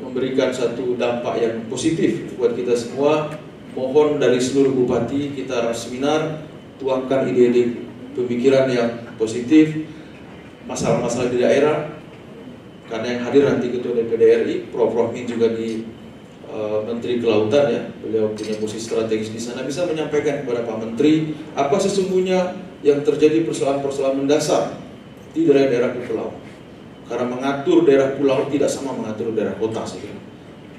memberikan satu dampak yang positif buat kita semua. Mohon dari seluruh bupati kita seminar, tuangkan ide-ide pemikiran yang positif, masalah-masalah di daerah. Karena yang hadir nanti Ketua DPD RI, Prof. Rohmi juga di Menteri Kelautan ya, beliau punya posisi strategis di sana, bisa menyampaikan kepada Pak Menteri apa sesungguhnya yang terjadi persoalan-persoalan mendasar di daerah-daerah kepulauan. Karena mengatur daerah pulau tidak sama mengatur daerah kota sih.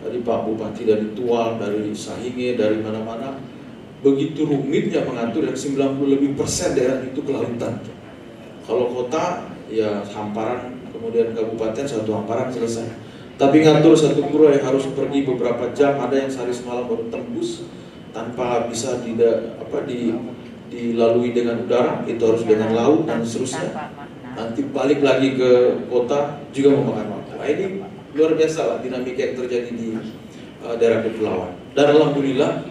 Dari Pak Bupati dari Tual, dari Sahinge, dari mana-mana, begitu rumitnya mengatur yang 90% daerah itu kelautan. Kalau kota ya hamparan, kemudian kabupaten satu hamparan selesai. Tapi ngatur satu pura yang harus pergi beberapa jam, ada yang sehari semalam baru tembus tanpa bisa dilalui dengan udara, itu harus dengan laut dan seterusnya. Nanti balik lagi ke kota juga memakan waktu. Nah, ini luar biasa lah dinamika yang terjadi di daerah kepulauan. Dan alhamdulillah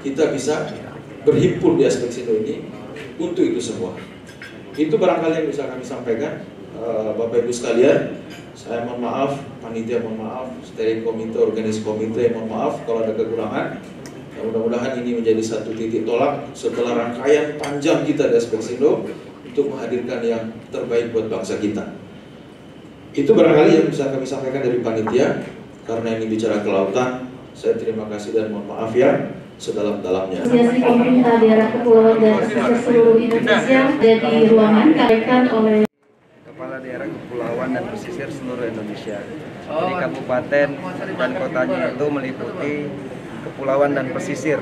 kita bisa berhimpun di aspek Sindo ini untuk itu semua. Itu barangkali yang bisa kami sampaikan, Bapak Ibu sekalian. Saya mohon maaf, panitia mohon maaf, steering komite, organisasi komite mohon maaf kalau ada kekurangan. Mudah-mudahan ini menjadi satu titik tolak setelah rangkaian panjang kita di aspek Sindo untuk menghadirkan yang terbaik buat bangsa kita. Itu barangkali yang bisa kami sampaikan dari panitia. Karena ini bicara kelautan, saya terima kasih dan mohon maaf ya sedalam-dalamnya. Asosiasi Pemerintah Daerah Kepulauan dan Pesisir seluruh Indonesia ada di ruangan diadakan oleh Kepala Daerah Kepulauan dan Pesisir seluruh Indonesia. Jadi kabupaten dan kotanya itu meliputi kepulauan dan pesisir.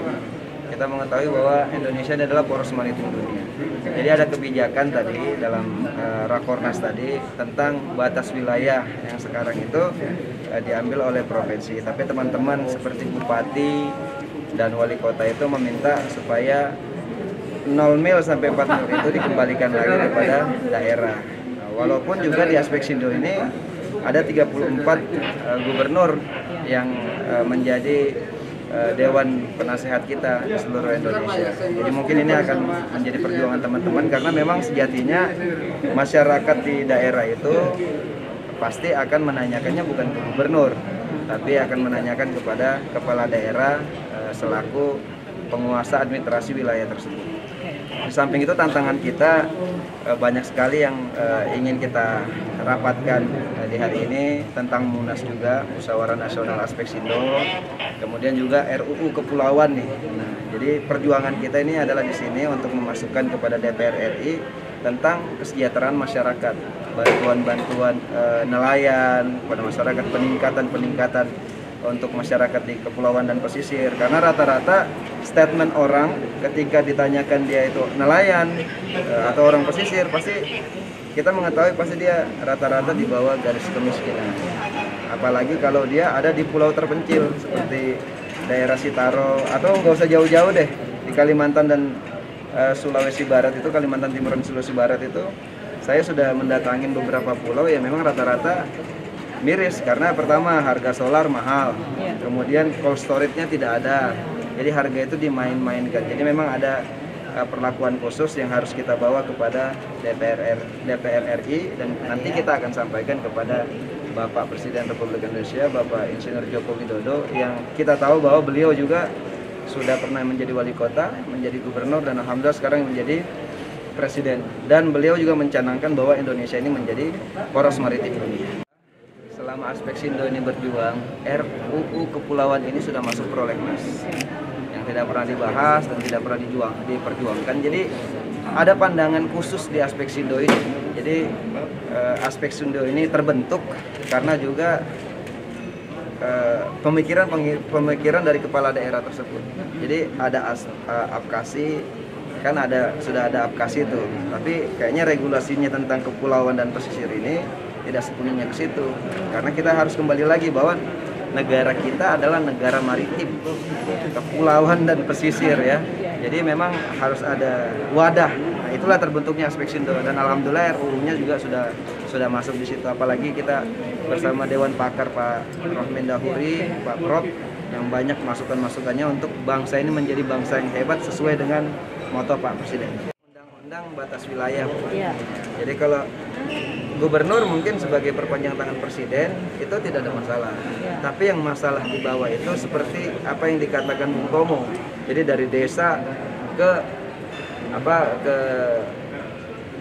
Kita mengetahui bahwa Indonesia ini adalah poros maritim dunia. Jadi ada kebijakan tadi dalam Rakornas tadi tentang batas wilayah yang sekarang itu diambil oleh provinsi. Tapi teman-teman seperti bupati dan wali kota itu meminta supaya 0 mil sampai 4 mil itu dikembalikan lagi kepada daerah. Nah, walaupun juga di aspek Sindo ini ada 34 gubernur yang menjadi Dewan Penasehat kita di seluruh Indonesia. Jadi mungkin ini akan menjadi perjuangan teman-teman karena memang sejatinya masyarakat di daerah itu pasti akan menanyakannya bukan ke gubernur, tapi akan menanyakan kepada kepala daerah selaku penguasa administrasi wilayah tersebut. Di samping itu tantangan kita banyak sekali yang ingin kita rapatkan di hari ini tentang Munas juga, Musyawarah Nasional Aspek Sindo, kemudian juga RUU Kepulauan nih. Nah, jadi perjuangan kita ini adalah di sini untuk memasukkan kepada DPR RI tentang kesejahteraan masyarakat, bantuan-bantuan nelayan pada masyarakat, peningkatan untuk masyarakat di kepulauan dan pesisir. Karena rata-rata statement orang ketika ditanyakan dia itu nelayan atau orang pesisir, pasti kita mengetahui pasti dia rata-rata di bawah garis kemiskinan. Apalagi kalau dia ada di pulau terpencil seperti daerah Sitaro atau nggak usah jauh-jauh deh di Kalimantan dan Sulawesi Barat itu, Kalimantan Timur dan Sulawesi Barat itu, saya sudah mendatangin beberapa pulau yang memang rata-rata miris karena pertama harga solar mahal, kemudian cold storage-nya tidak ada, jadi harga itu dimain-mainkan. Jadi memang ada perlakuan khusus yang harus kita bawa kepada DPR RI dan nanti kita akan sampaikan kepada Bapak Presiden Republik Indonesia, Bapak Insinyur Joko Widodo, yang kita tahu bahwa beliau juga sudah pernah menjadi wali kota, menjadi gubernur, dan alhamdulillah sekarang menjadi presiden. Dan beliau juga mencanangkan bahwa Indonesia ini menjadi poros maritim dunia. Selama aspek Sindo ini berjuang, RUU Kepulauan ini sudah masuk prolegnas yang tidak pernah dibahas dan tidak pernah diperjuangkan. Jadi ada pandangan khusus di aspek Sindo ini. Jadi aspek Sindo ini terbentuk karena juga pemikiran dari kepala daerah tersebut. Jadi ada apkasi, kan sudah ada apkasi itu, tapi kayaknya regulasinya tentang kepulauan dan pesisir ini tidak sepenuhnya ke situ, karena kita harus kembali lagi bahwa negara kita adalah negara maritim, kepulauan dan pesisir ya. Jadi memang harus ada wadah. Nah, itulah terbentuknya aspek Sindo, dan alhamdulillah RUU-nya juga sudah masuk di situ. Apalagi kita bersama Dewan Pakar Pak Rohmin Dahuri, Pak Prof, yang banyak masukan-masukannya untuk bangsa ini menjadi bangsa yang hebat sesuai dengan moto Pak Presiden. Undang-undang batas wilayah. Jadi kalau gubernur mungkin sebagai perpanjang tangan presiden itu tidak ada masalah. Tapi yang masalah di bawah itu seperti apa yang dikatakan Bung Tomo. Jadi dari desa ke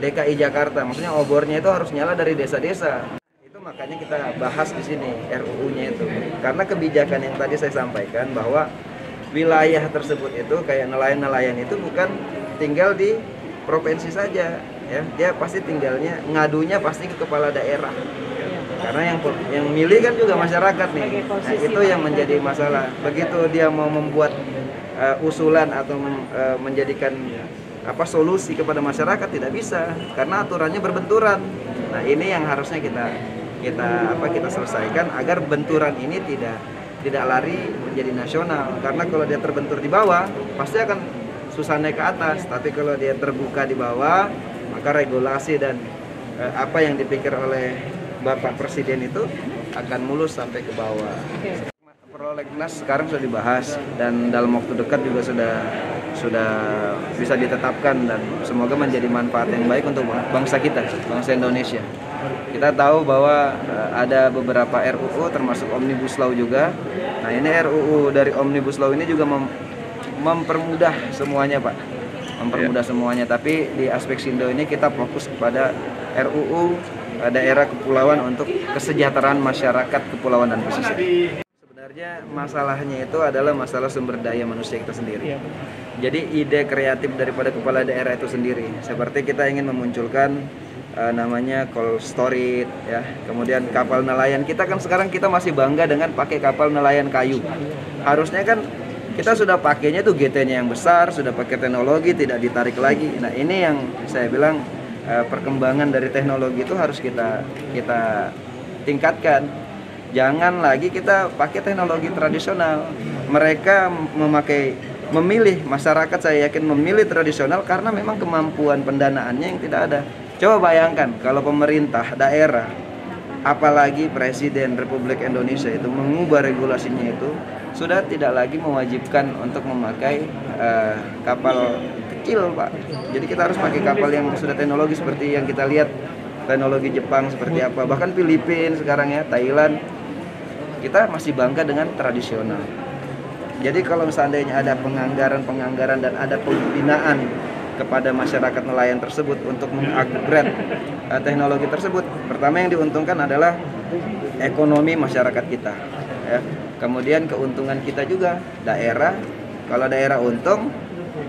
DKI Jakarta, maksudnya obornya itu harus nyala dari desa-desa. Itu makanya kita bahas di sini RUU-nya itu. Karena kebijakan yang tadi saya sampaikan bahwa wilayah tersebut itu kayak nelayan-nelayan itu bukan tinggal di provinsi saja, ya. Dia pasti tinggalnya ngadunya pasti ke kepala daerah. Karena yang milih kan juga masyarakat nih. Nah, itu yang menjadi masalah. Begitu dia mau membuat usulan atau menjadikan solusi kepada masyarakat tidak bisa karena aturannya berbenturan. Nah, ini yang harusnya kita selesaikan agar benturan ini tidak lari menjadi nasional. Karena kalau dia terbentur di bawah pasti akan susah naik ke atas. Tapi kalau dia terbuka di bawah, maka regulasi dan apa yang dipikir oleh Bapak Presiden itu akan mulus sampai ke bawah. Prolegnas sekarang sudah dibahas dan dalam waktu dekat juga sudah bisa ditetapkan dan semoga menjadi manfaat yang baik untuk bangsa kita, bangsa Indonesia. Kita tahu bahwa ada beberapa RUU termasuk Omnibus Law juga. Nah, ini RUU dari Omnibus Law ini juga mempermudah semuanya, Pak. Mempermudah semuanya, tapi di aspek Sindo ini kita fokus kepada RUU daerah kepulauan untuk kesejahteraan masyarakat kepulauan dan pesisir. Sebenarnya masalahnya itu adalah masalah sumber daya manusia kita sendiri. Jadi ide kreatif daripada kepala daerah itu sendiri. Seperti kita ingin memunculkan namanya cold storage, ya. Kemudian kapal nelayan. Kita kan sekarang kita masih bangga dengan pakai kapal nelayan kayu. Harusnya kan kita sudah pakainya tuh GT-nya yang besar, sudah pakai teknologi, tidak ditarik lagi. Nah, ini yang saya bilang perkembangan dari teknologi itu harus kita tingkatkan. Jangan lagi kita pakai teknologi tradisional. Mereka memilih, masyarakat saya yakin memilih tradisional karena memang kemampuan pendanaannya yang tidak ada. Coba bayangkan kalau pemerintah daerah, apalagi Presiden Republik Indonesia itu mengubah regulasinya itu, sudah tidak lagi mewajibkan untuk memakai kapal kecil, Pak. Jadi kita harus pakai kapal yang sudah teknologi seperti yang kita lihat, teknologi Jepang seperti apa, bahkan Filipina sekarang ya, Thailand. Kita masih bangga dengan tradisional. Jadi kalau seandainya ada penganggaran dan ada pembinaan kepada masyarakat nelayan tersebut untuk mengupgrade teknologi tersebut, pertama yang diuntungkan adalah ekonomi masyarakat kita, ya. Kemudian keuntungan kita juga daerah. Kalau daerah untung,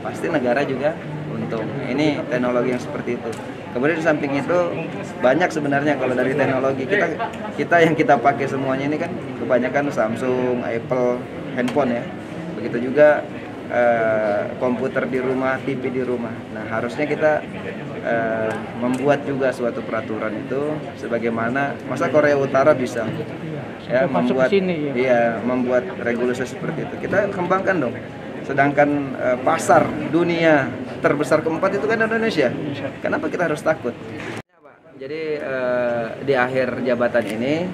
pasti negara juga untung. Ini teknologi yang seperti itu. Kemudian di samping itu banyak sebenarnya kalau dari teknologi kita yang kita pakai semuanya ini kan kebanyakan Samsung, Apple, handphone ya. Begitu juga komputer di rumah, TV di rumah. Nah, harusnya kita membuat juga suatu peraturan itu sebagaimana masa Korea Utara bisa ya membuat regulasi seperti itu. Kita kembangkan dong. Sedangkan pasar dunia terbesar keempat itu kan Indonesia. Kenapa kita harus takut? Jadi di akhir jabatan ini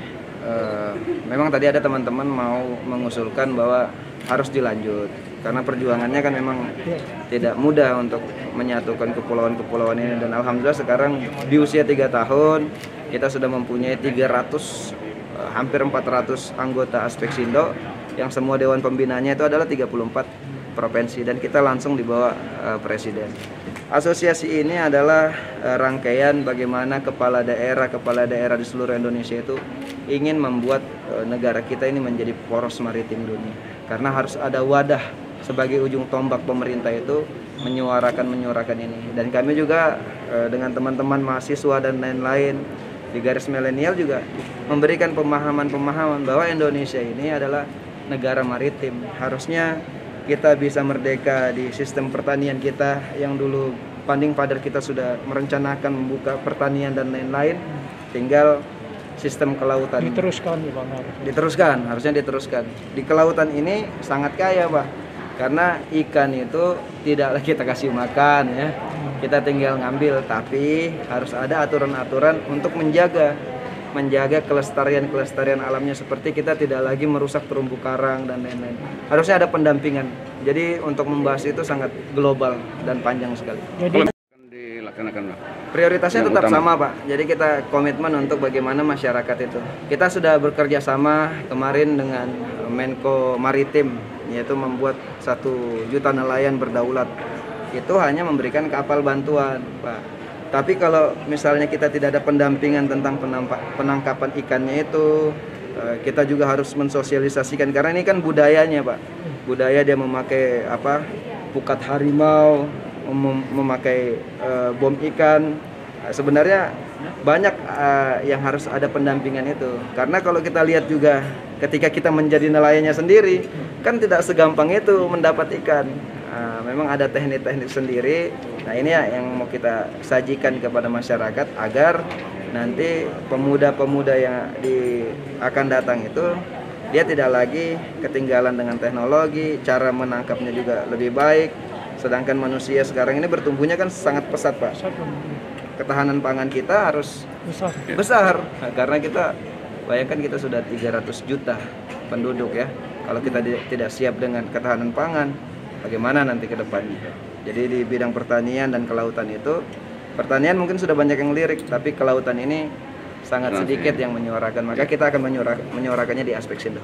memang tadi ada teman-teman mau mengusulkan bahwa harus dilanjut karena perjuangannya kan memang tidak mudah untuk menyatukan kepulauan-kepulauan ini, dan alhamdulillah sekarang di usia 3 tahun kita sudah mempunyai 300 hampir 400 anggota Aspek Sindo yang semua dewan pembinanya itu adalah 34 provinsi dan kita langsung di bawah presiden. Asosiasi ini adalah rangkaian bagaimana kepala daerah di seluruh Indonesia itu ingin membuat negara kita ini menjadi poros maritim dunia. Karena harus ada wadah sebagai ujung tombak pemerintah itu menyuarakan ini. Dan kami juga dengan teman-teman mahasiswa dan lain-lain di garis milenial juga memberikan pemahaman bahwa Indonesia ini adalah negara maritim. Harusnya kita bisa merdeka di sistem pertanian kita yang dulu Panding Father kita sudah merencanakan membuka pertanian dan lain-lain, tinggal sistem kelautan harusnya diteruskan. Di kelautan ini sangat kaya, Pak, karena ikan itu tidak kita kasih makan ya, kita tinggal ngambil, tapi harus ada aturan-aturan untuk menjaga kelestarian alamnya, seperti kita tidak lagi merusak terumbu karang dan lain-lain. Harusnya ada pendampingan. Jadi untuk membahas itu sangat global dan panjang sekali. Jadi dilaksanakan, Pak. Prioritasnya tetap sama, Pak. Jadi kita komitmen untuk bagaimana masyarakat itu. Kita sudah bekerja sama kemarin dengan Menko Maritim, yaitu membuat 1 juta nelayan berdaulat. Itu hanya memberikan kapal bantuan, Pak. Tapi kalau misalnya kita tidak ada pendampingan tentang penangkapan ikannya itu, kita juga harus mensosialisasikan, karena ini kan budayanya, Pak. Budaya dia memakai pukat harimau, memakai bom ikan. Sebenarnya banyak yang harus ada pendampingan itu, karena kalau kita lihat juga ketika kita menjadi nelayannya sendiri kan tidak segampang itu mendapat ikan. Memang ada teknik-teknik sendiri. Nah, ini ya yang mau kita sajikan kepada masyarakat agar nanti pemuda-pemuda yang akan datang itu dia tidak lagi ketinggalan dengan teknologi, cara menangkapnya juga lebih baik. Sedangkan manusia sekarang ini bertumbuhnya kan sangat pesat, Pak. Ketahanan pangan kita harus besar. Nah, karena kita bayangkan kita sudah 300 juta penduduk ya. Kalau kita tidak siap dengan ketahanan pangan, bagaimana nanti ke depannya? Jadi di bidang pertanian dan kelautan itu, pertanian mungkin sudah banyak yang lirik, tapi kelautan ini sangat sedikit yang menyuarakan. Maka kita akan menyuarakannya di aspek situ.